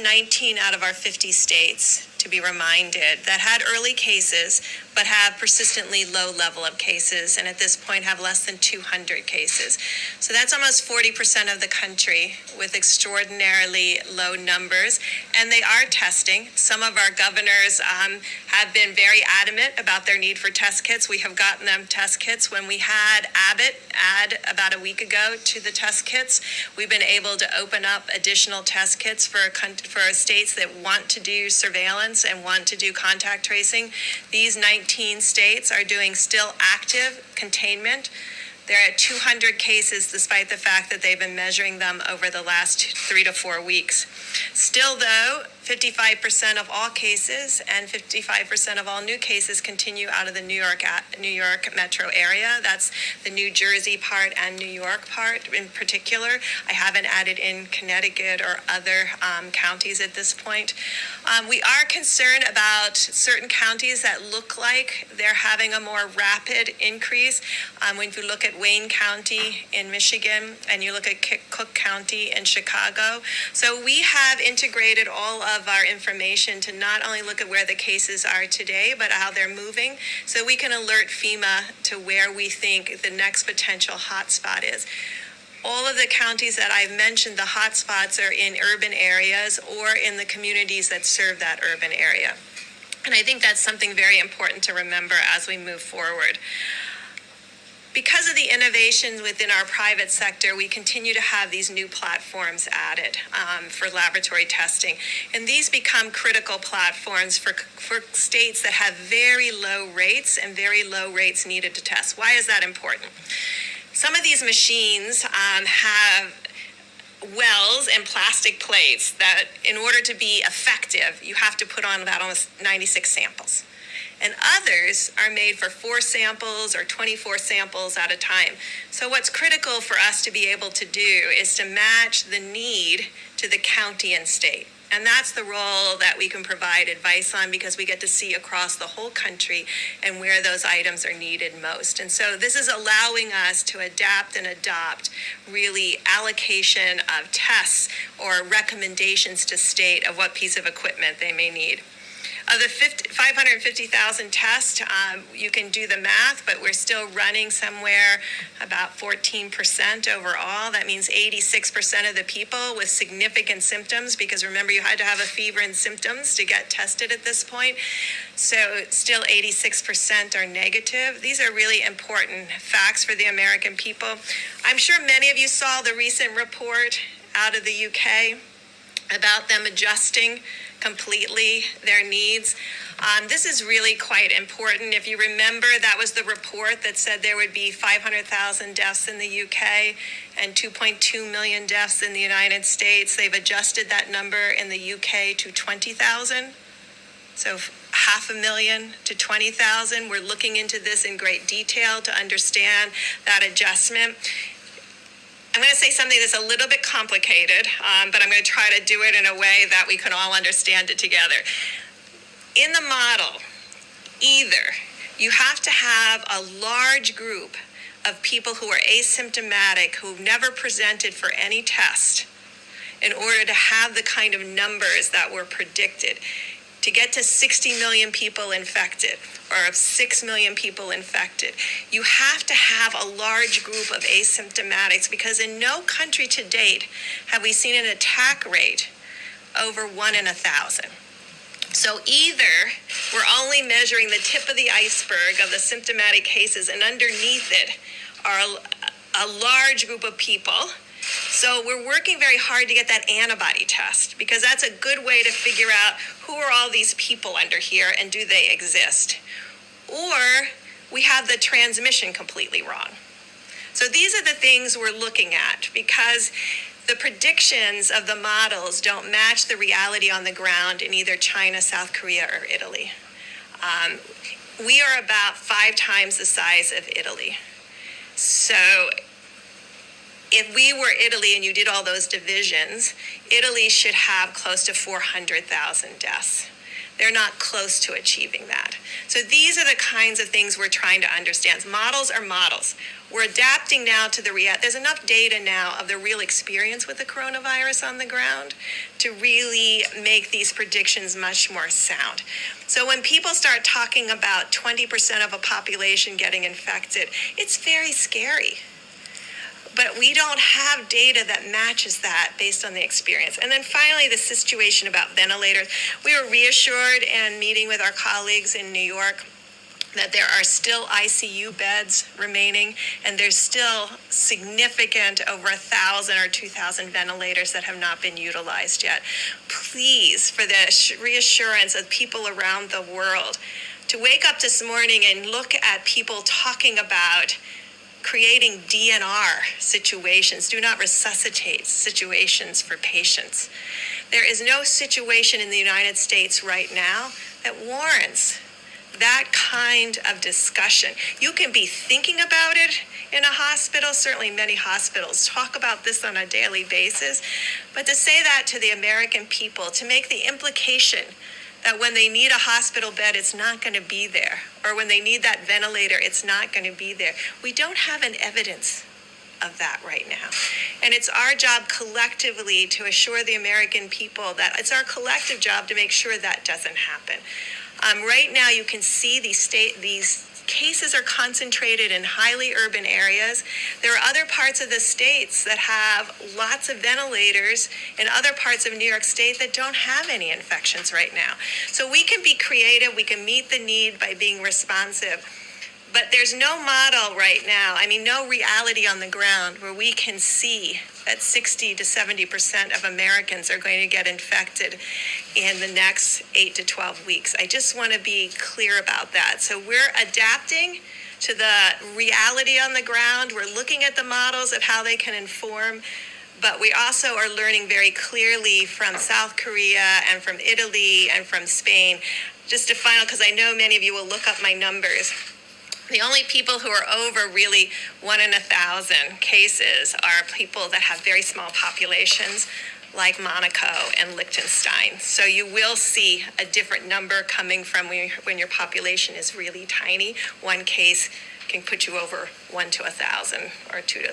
have 19 out of our 50 states, to be reminded, that had early cases but have persistently low level of cases, and at this point have less than 200 cases. So that's almost 40% of the country with extraordinarily low numbers, and they are testing. Some of our governors have been very adamant about their need for test kits. We have gotten them test kits. When we had Abbott add about a week ago to the test kits, we've been able to open up additional test kits for states that want to do surveillance and want to do contact tracing. These 19 states are doing still active containment. They're at 200 cases despite the fact that they've been measuring them over the last 3 to 4 weeks. Still, though, 55% of all cases and 55% of all new cases continue out of the New York metro area. That's the New Jersey part and New York part in particular. I haven't added in Connecticut or other counties at this point. We are concerned about certain counties that look like they're having a more rapid increase. When you look at Wayne County in Michigan and you look at Cook County in Chicago. So we have integrated all of our information to not only look at where the cases are today, but how they're moving, so we can alert FEMA to where we think the next potential hotspot is. All of the counties that I've mentioned, the hotspots are in urban areas or in the communities that serve that urban area. And I think that's something very important to remember as we move forward. Because of the innovations within our private sector, we continue to have these new platforms added for laboratory testing. And these become critical platforms for states that have very low rates and very low rates needed to test. Why is that important? Some of these machines have wells and plastic plates that, in order to be effective, you have to put on about almost 96 samples. And others are made for 4 samples or 24 samples at a time. So what's critical for us to be able to do is to match the need to the county and state. And that's the role that we can provide advice on, because we get to see across the whole country and where those items are needed most. And so this is allowing us to adapt and adopt really allocation of tests or recommendations to state of what piece of equipment they may need. Of the 550,000 tests, you can do the math, but we're still running somewhere about 14% overall. That means 86% of the people with significant symptoms, because remember, you had to have a fever and symptoms to get tested at this point. So still 86% are negative. These are really important facts for the American people. I'm sure many of you saw the recent report out of the UK about them adjusting completely their needs. This is really quite important. If you remember, that was the report that said there would be 500,000 deaths in the UK and 2.2 million deaths in the United States. They've adjusted that number in the UK to 20,000. So 500,000 to 20,000. We're looking into this in great detail to understand that adjustment. I'm going to say something that's a little bit complicated, but I'm going to try to do it in a way that we can all understand it together. In the model, either you have to have a large group of people who are asymptomatic, who've never presented for any test, in order to have the kind of numbers that were predicted. To get to 60 million people infected, or 6 million people infected, you have to have a large group of asymptomatics, because in no country to date have we seen an attack rate over 1 in 1,000. So either we're only measuring the tip of the iceberg of the symptomatic cases, and underneath it are a large group of people. So we're working very hard to get that antibody test, because that's a good way to figure out who are all these people under here and do they exist. Or we have the transmission completely wrong. So these are the things we're looking at, because the predictions of the models don't match the reality on the ground in either China, South Korea, or Italy. We are about 5 times the size of Italy. So if we were Italy and you did all those divisions, Italy should have close to 400,000 deaths. They're not close to achieving that. So these are the kinds of things we're trying to understand. Models are models. We're adapting now to the reality. There's enough data now of the real experience with the coronavirus on the ground to really make these predictions much more sound. So when people start talking about 20% of a population getting infected, it's very scary. But we don't have data that matches that based on the experience. And then finally, the situation about ventilators. We were reassured and meeting with our colleagues in New York that there are still ICU beds remaining, and there's still significant over 1,000 or 2,000 ventilators that have not been utilized yet. Please, for the reassurance of people around the world, to wake up this morning and look at people talking about creating DNR situations, do not resuscitate situations for patients. There is no situation in the United States right now that warrants that kind of discussion. You can be thinking about it in a hospital. Certainly many hospitals talk about this on a daily basis. But to say that to the American people, to make the implication that when they need a hospital bed, it's not going to be there, or when they need that ventilator, it's not going to be there. We don't have an evidence of that right now. And it's our job collectively to assure the American people that it's our collective job to make sure that doesn't happen. Right now, you can see these cases are concentrated in highly urban areas. There are other parts of the states that have lots of ventilators, and other parts of New York State that don't have any infections right now. So we can be creative, we can meet the need by being responsive. But there's no model right now, no reality on the ground where we can see that 60 to 70% of Americans are going to get infected in the next 8 to 12 weeks. I just want to be clear about that. So we're adapting to the reality on the ground. We're looking at the models of how they can inform, but we also are learning very clearly from South Korea and from Italy and from Spain. Just to final, because I know many of you will look up my numbers. The only people who are over really 1 in 1,000 cases are people that have very small populations like Monaco and Liechtenstein. So you will see a different number coming from when your population is really tiny. One case can put you over 1 to 1,000 or 2 to